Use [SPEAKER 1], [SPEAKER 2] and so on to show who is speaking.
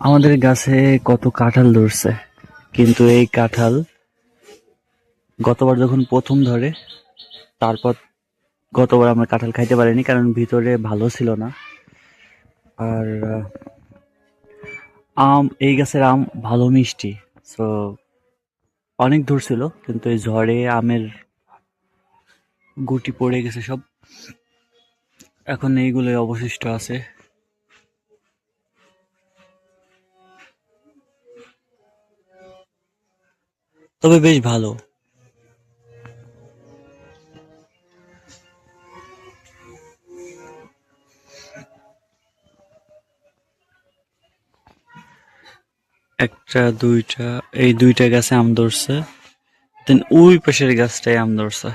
[SPEAKER 1] আমাদের গাছে কত কাঁঠাল ধরছে, কিন্তু এই কাঁঠাল গতবার যখন প্রথম ধরে, তারপর গতবার আমরা কাঁঠাল খাইতে পারিনি কারণ ভিতরে ভালো ছিল না। আর এই গাছের আম ভালো মিষ্টি, সো অনেক ধরছিল, কিন্তু এই ঝড়ে আমের গুটি পড়ে গেছে সব। এখন এইগুলোই অবশিষ্ট আছে। তবে বেশ ভালো। একটা দুইটা, এই দুইটা গাছে আম ধরছে, দেন ওই পাশের গাছটায় আম ধরছে।